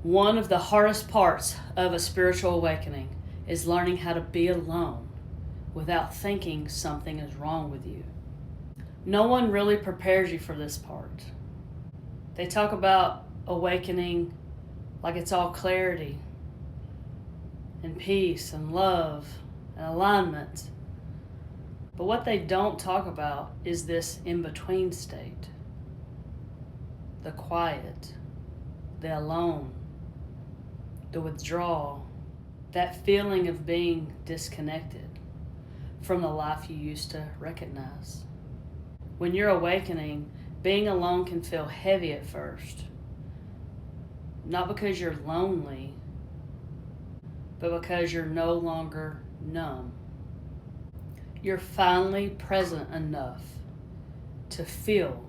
One of the hardest parts of a spiritual awakening is learning how to be alone without thinking something is wrong with you. No one really prepares you for this part. They talk about awakening like it's all clarity and peace and love and alignment. But what they don't talk about is this in-between state. The quiet, the alone, the withdrawal, that feeling of being disconnected from the life you used to recognize. When you're awakening, being alone can feel heavy at first. Not because you're lonely, but because you're no longer numb. You're finally present enough to feel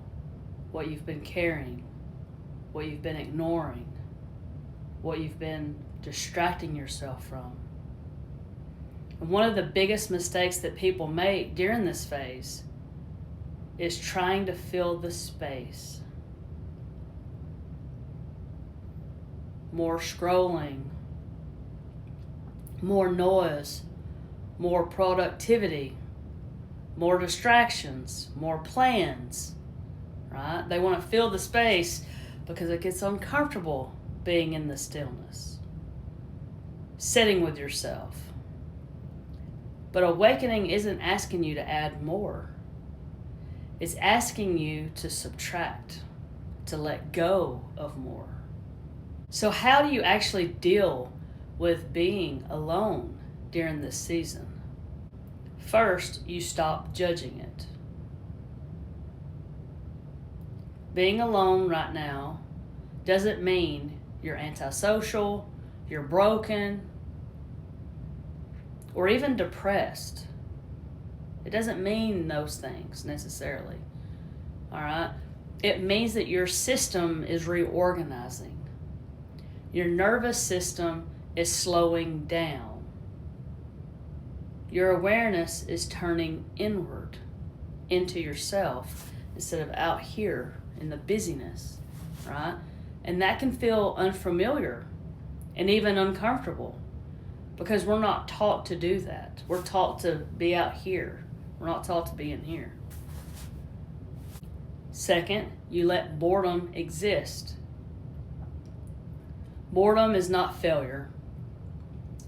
what you've been carrying, what you've been ignoring, what you've been distracting yourself from. And one of the biggest mistakes that people make during this phase is trying to fill the space. More scrolling, more noise, more productivity, more distractions, more plans, right? They want to fill the space because it gets uncomfortable being in the stillness, sitting with yourself. But awakening isn't asking you to add more. It's asking you to subtract, to let go of more. So how do you actually deal with being alone during this season? First, you stop judging it. Being alone right now doesn't mean you're antisocial, you're broken, or even depressed. It doesn't mean those things necessarily. All right? It means that your system is reorganizing. Your nervous system is slowing down. Your awareness is turning inward into yourself instead of out here in the busyness, right? And that can feel unfamiliar and even uncomfortable because we're not taught to do that. We're taught to be out here. We're not taught to be in here. Second, you let boredom exist. Boredom is not failure.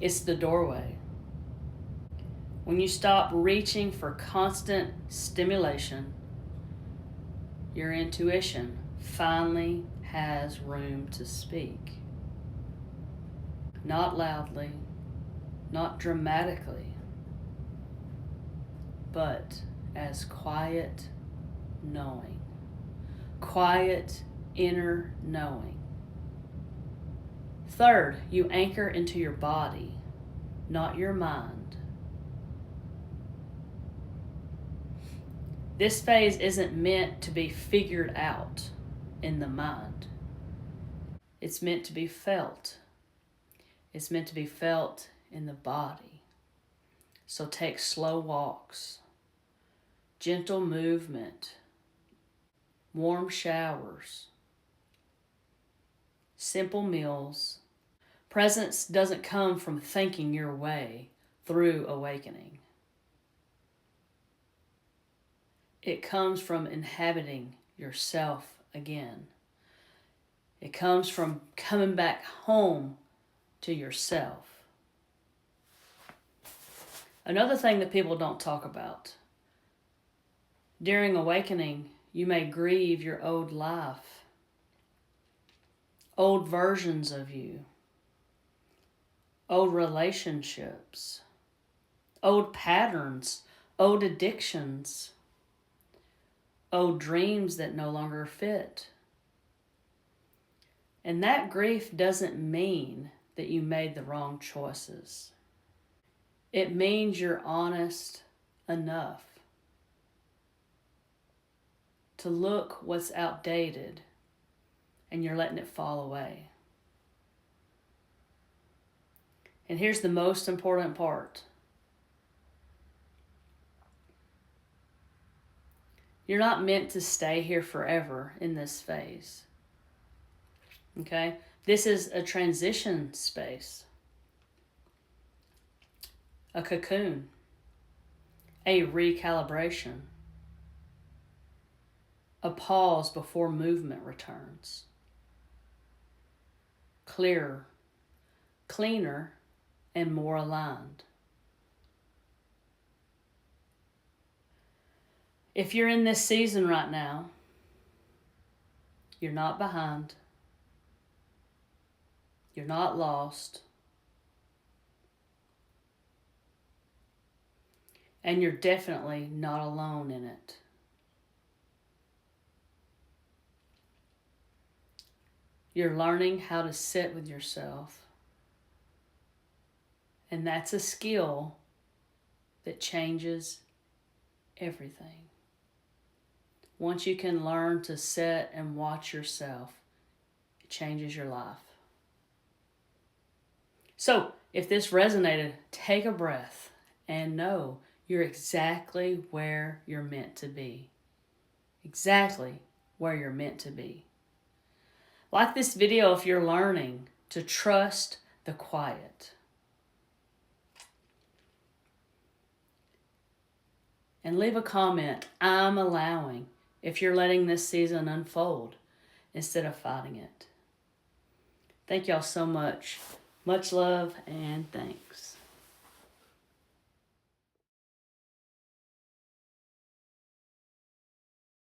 It's the doorway. When you stop reaching for constant stimulation, your intuition finally has room to speak. Not loudly, not dramatically, but as quiet knowing. Quiet inner knowing. Third, you anchor into your body, not your mind. This phase isn't meant to be figured out in the mind. It's meant to be felt. It's meant to be felt in the body. So take slow walks, gentle movement, warm showers, simple meals. Presence doesn't come from thinking your way through awakening. It comes from inhabiting yourself again. It comes from coming back home to yourself. Another thing that people don't talk about. During awakening, you may grieve your old life, old versions of you, old relationships, old patterns, old addictions, old dreams that no longer fit. And that grief doesn't mean that you made the wrong choices. It means you're honest enough to look what's outdated and you're letting it fall away. And here's the most important part. You're not meant to stay here forever in this phase. Okay? This is a transition space, a cocoon, a recalibration, a pause before movement returns. Clearer, cleaner, and more aligned. If you're in this season right now, you're not behind. You're not lost. And you're definitely not alone in it. You're learning how to sit with yourself. And that's a skill that changes everything. Once you can learn to sit and watch yourself, it changes your life. So, if this resonated, take a breath and know you're exactly where you're meant to be. Exactly where you're meant to be. Like this video if you're learning to trust the quiet. And leave a comment, I'm allowing, if you're letting this season unfold instead of fighting it. Thank y'all so much. Much love and thanks.